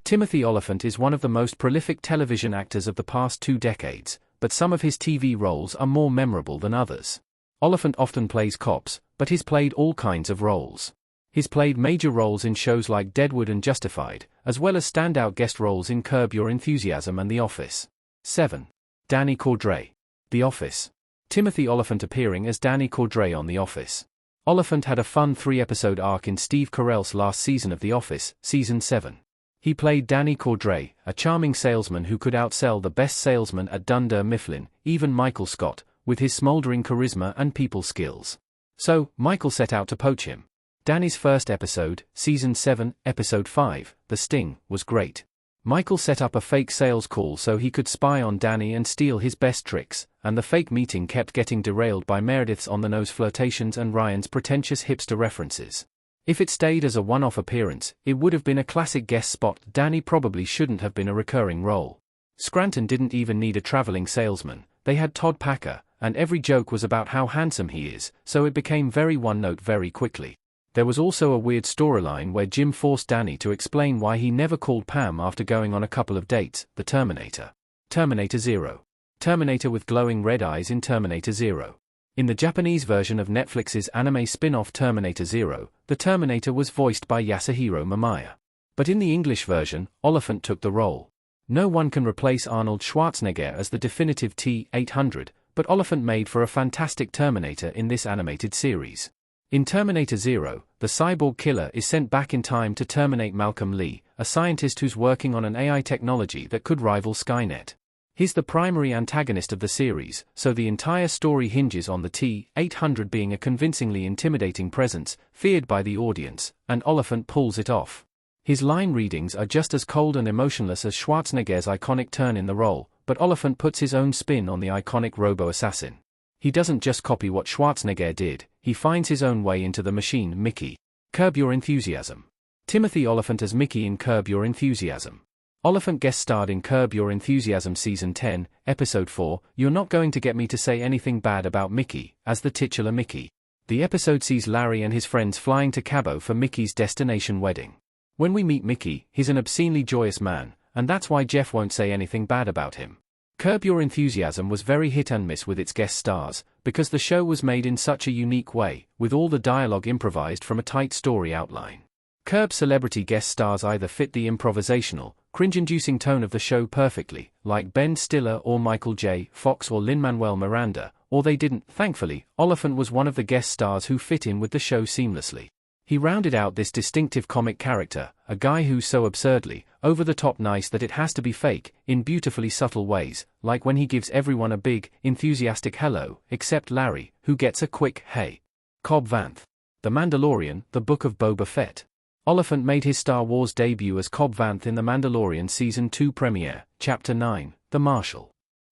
Timothy Olyphant is one of the most prolific television actors of the past 2 decades, but some of his TV roles are more memorable than others. Olyphant often plays cops, but he's played all kinds of roles. He's played major roles in shows like Deadwood and Justified, as well as standout guest roles in Curb Your Enthusiasm and The Office. 7. Danny Cordray. The Office. Timothy Olyphant appearing as Danny Cordray on The Office. Olyphant had a fun 3-episode arc in Steve Carell's last season of The Office, Season 7. He played Danny Cordray, a charming salesman who could outsell the best salesman at Dunder Mifflin, even Michael Scott, with his smoldering charisma and people skills. So, Michael set out to poach him. Danny's first episode, Season 7, Episode 5, The Sting, was great. Michael set up a fake sales call so he could spy on Danny and steal his best tricks, and the fake meeting kept getting derailed by Meredith's on-the-nose flirtations and Ryan's pretentious hipster references. If it stayed as a one-off appearance, it would have been a classic guest spot. Danny probably shouldn't have been a recurring role. Scranton didn't even need a traveling salesman, they had Todd Packer, and every joke was about how handsome he is, so it became very one-note very quickly. There was also a weird storyline where Jim forced Danny to explain why he never called Pam after going on a couple of dates. The Terminator. Terminator 0. Terminator with glowing red eyes in Terminator 0. In the Japanese version of Netflix's anime spin-off Terminator 0, the Terminator was voiced by Yasuhiro Mamiya. But in the English version, Olyphant took the role. No one can replace Arnold Schwarzenegger as the definitive T-800, but Olyphant made for a fantastic Terminator in this animated series. In Terminator 0, the cyborg killer is sent back in time to terminate Malcolm Lee, a scientist who's working on an AI technology that could rival Skynet. He's the primary antagonist of the series, so the entire story hinges on the T-800 being a convincingly intimidating presence, feared by the audience, and Olyphant pulls it off. His line readings are just as cold and emotionless as Schwarzenegger's iconic turn in the role, but Olyphant puts his own spin on the iconic robo-assassin. He doesn't just copy what Schwarzenegger did, he finds his own way into the machine. Mickey. Curb Your Enthusiasm. Timothy Olyphant as Mickey in Curb Your Enthusiasm. Olyphant guest starred in Curb Your Enthusiasm Season 10, Episode 4, You're Not Going to Get Me to Say Anything Bad About Mickey, as the titular Mickey. The episode sees Larry and his friends flying to Cabo for Mickey's destination wedding. When we meet Mickey, he's an obscenely joyous man, and that's why Jeff won't say anything bad about him. Curb Your Enthusiasm was very hit and miss with its guest stars, because the show was made in such a unique way, with all the dialogue improvised from a tight story outline. Curb's celebrity guest stars either fit the improvisational, cringe-inducing tone of the show perfectly, like Ben Stiller or Michael J. Fox or Lin-Manuel Miranda, or they didn't. Thankfully, Olyphant was one of the guest stars who fit in with the show seamlessly. He rounded out this distinctive comic character, a guy who's so absurdly, over-the-top nice that it has to be fake, in beautifully subtle ways, like when he gives everyone a big, enthusiastic hello, except Larry, who gets a quick hey. Cobb Vanth. The Mandalorian, The Book of Boba Fett. Olyphant made his Star Wars debut as Cobb Vanth in The Mandalorian Season 2 premiere, Chapter 9, The Marshal.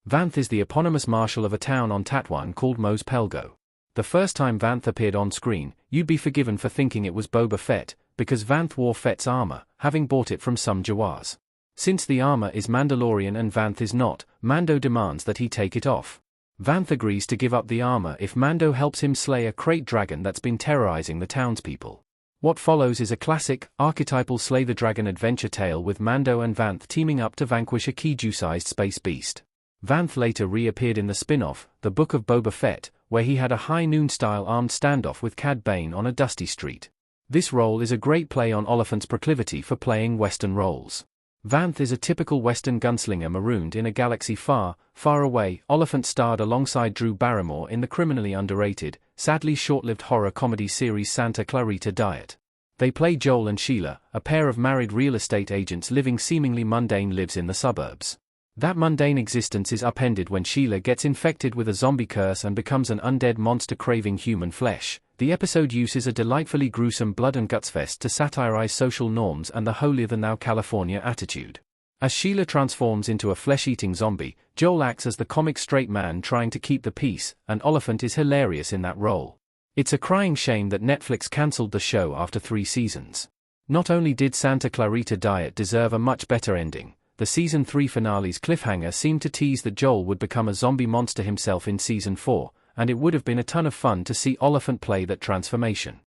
Vanth is the eponymous marshal of a town on Tatooine called Mos Pelgo. The first time Vanth appeared on screen, you'd be forgiven for thinking it was Boba Fett, because Vanth wore Fett's armor, having bought it from some Jawas. Since the armor is Mandalorian and Vanth is not, Mando demands that he take it off. Vanth agrees to give up the armor if Mando helps him slay a crate dragon that's been terrorizing the townspeople. What follows is a classic, archetypal Slay the Dragon adventure tale with Mando and Vanth teaming up to vanquish a Keiju-sized space beast. Vanth later reappeared in the spin-off, The Book of Boba Fett, where he had a High Noon-style armed standoff with Cad Bane on a dusty street. This role is a great play on Olyphant's proclivity for playing Western roles. Vanth is a typical Western gunslinger marooned in a galaxy far, far away. Olyphant starred alongside Drew Barrymore in the criminally underrated, sadly short-lived horror comedy series Santa Clarita Diet. They play Joel and Sheila, a pair of married real estate agents living seemingly mundane lives in the suburbs. That mundane existence is upended when Sheila gets infected with a zombie curse and becomes an undead monster craving human flesh. The episode uses a delightfully gruesome blood and guts fest to satirize social norms and the holier-than-thou California attitude. As Sheila transforms into a flesh-eating zombie, Joel acts as the comic straight man trying to keep the peace, and Olyphant is hilarious in that role. It's a crying shame that Netflix cancelled the show after 3 seasons. Not only did Santa Clarita Diet deserve a much better ending, the Season 3 finale's cliffhanger seemed to tease that Joel would become a zombie monster himself in Season 4, and it would have been a ton of fun to see Olyphant play that transformation.